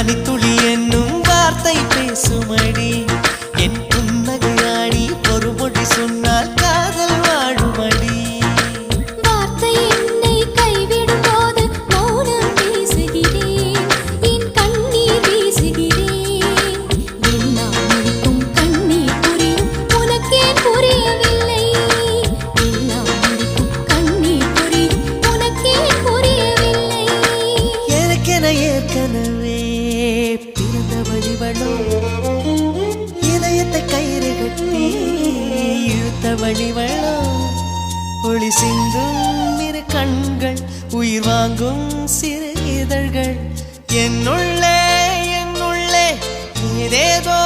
பனித்துளி என்னும் வார்த்தை பேசுமடி என் புன்னகையாடி ஒரு மொழி சொன்னால் காதல் வாழுமடி வார்த்தை என்னை கைவிடும் போது மௌனம் பேசுகிறேன் என் கண்ணீர் வீசுகிறேன் எல்லாம் முடிக்கும் கண்ணீர் புரியும் உனக்கே புரியவில்லை எல்லாம் முடிக்கும் கண்ணீர் புரியும் உனக்கே புரியவில்லை எனக்கென ஏற்கனவே பிறந்த வழிவளோ இதயத்தை கயிறு கட்டி இழுத்த வழிவளோ ஒளி சிந்தும் இரு கண்கள் உயிர் வாங்கும் சிறு இதழ்கள் என்னுள்ளே ஏதேதோ